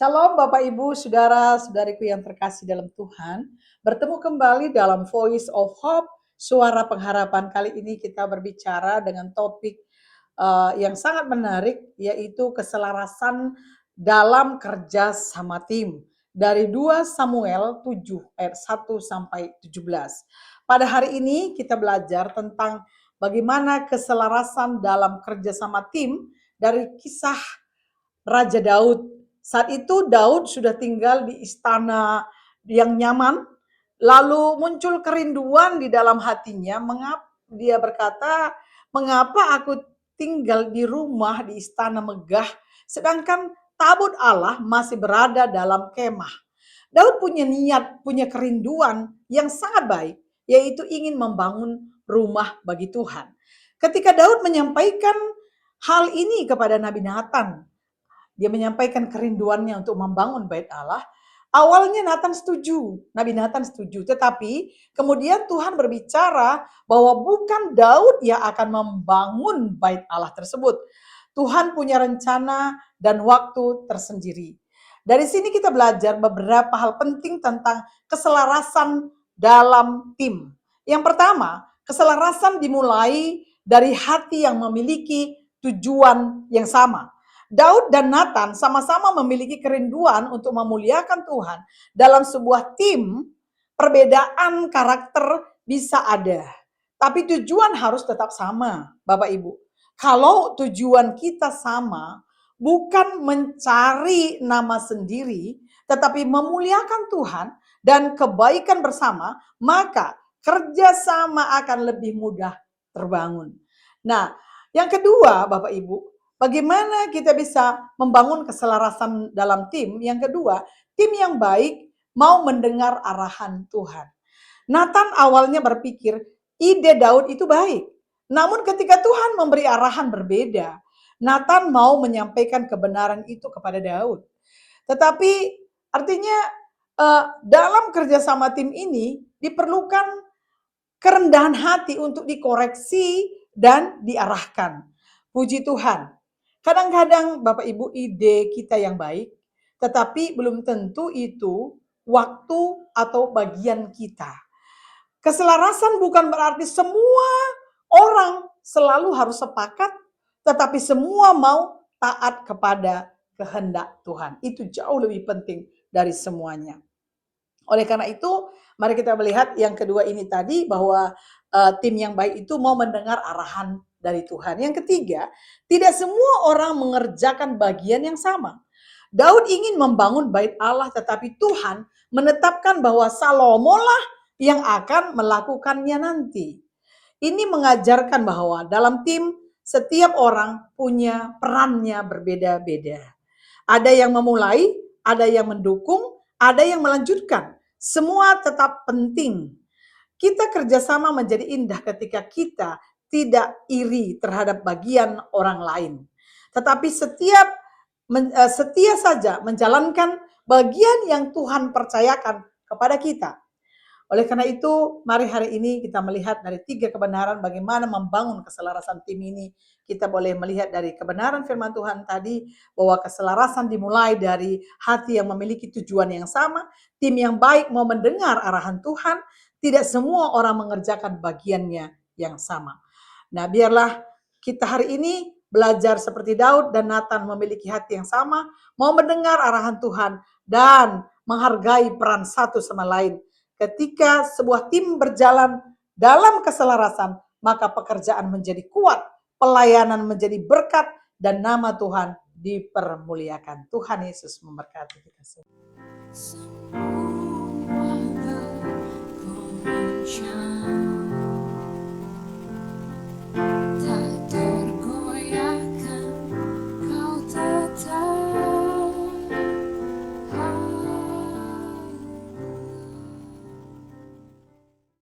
Shalom Bapak Ibu, Saudara-saudariku yang terkasih dalam Tuhan. Bertemu kembali dalam Voice of Hope, Suara Pengharapan. Kali ini kita berbicara dengan topik yang sangat menarik, yaitu keselarasan dalam kerja sama tim. Dari 2 Samuel 7 ayat 1 sampai 17. Pada hari ini kita belajar tentang bagaimana keselarasan dalam kerja sama tim dari kisah Raja Daud. Saat itu Daud sudah tinggal di istana yang nyaman, lalu muncul kerinduan di dalam hatinya. Dia berkata, mengapa aku tinggal di rumah di istana megah, sedangkan tabut Allah masih berada dalam kemah. Daud punya niat, punya kerinduan yang sangat baik, yaitu ingin membangun rumah bagi Tuhan. Ketika Daud menyampaikan hal ini kepada Nabi Nathan, dia menyampaikan kerinduannya untuk membangun bait Allah. Awalnya Nabi Nathan setuju. Tetapi kemudian Tuhan berbicara bahwa bukan Daud yang akan membangun bait Allah tersebut. Tuhan punya rencana dan waktu tersendiri. Dari sini kita belajar beberapa hal penting tentang keselarasan dalam tim. Yang pertama, keselarasan dimulai dari hati yang memiliki tujuan yang sama. Daud dan Nathan sama-sama memiliki kerinduan untuk memuliakan Tuhan. Dalam sebuah tim, perbedaan karakter bisa ada. Tapi tujuan harus tetap sama, Bapak Ibu. Kalau tujuan kita sama, bukan mencari nama sendiri, tetapi memuliakan Tuhan dan kebaikan bersama, maka kerjasama akan lebih mudah terbangun. Nah, yang kedua, Bapak Ibu, bagaimana kita bisa membangun keselarasan dalam tim? Yang kedua, tim yang baik mau mendengar arahan Tuhan. Nathan awalnya berpikir ide Daud itu baik. Namun ketika Tuhan memberi arahan berbeda, Nathan mau menyampaikan kebenaran itu kepada Daud. Tetapi artinya dalam kerjasama tim ini diperlukan kerendahan hati untuk dikoreksi dan diarahkan. Puji Tuhan. Kadang-kadang Bapak Ibu ide kita yang baik, tetapi belum tentu itu waktu atau bagian kita. Keselarasan bukan berarti semua orang selalu harus sepakat, tetapi semua mau taat kepada kehendak Tuhan. Itu jauh lebih penting dari semuanya. Oleh karena itu, mari kita melihat yang kedua ini tadi, bahwa tim yang baik itu mau mendengar arahan dari Tuhan. Yang ketiga, tidak semua orang mengerjakan bagian yang sama. Daud ingin membangun bait Allah, tetapi Tuhan menetapkan bahwa Salomo lah yang akan melakukannya nanti. Ini mengajarkan bahwa dalam tim setiap orang punya perannya berbeda-beda. Ada yang memulai, ada yang mendukung, ada yang melanjutkan. Semua tetap penting. Kita kerjasama menjadi indah ketika kita tidak iri terhadap bagian orang lain. Tetapi setia saja menjalankan bagian yang Tuhan percayakan kepada kita. Oleh karena itu, mari hari ini kita melihat dari 3 kebenaran bagaimana membangun keselarasan tim ini. Kita boleh melihat dari kebenaran firman Tuhan tadi, bahwa keselarasan dimulai dari hati yang memiliki tujuan yang sama, tim yang baik mau mendengar arahan Tuhan, tidak semua orang mengerjakan bagiannya yang sama. Nah, biarlah kita hari ini belajar seperti Daud dan Nathan memiliki hati yang sama, mau mendengar arahan Tuhan dan menghargai peran satu sama lain. Ketika sebuah tim berjalan dalam keselarasan, maka pekerjaan menjadi kuat, pelayanan menjadi berkat, dan nama Tuhan dipermuliakan. Tuhan Yesus memberkati kita semua.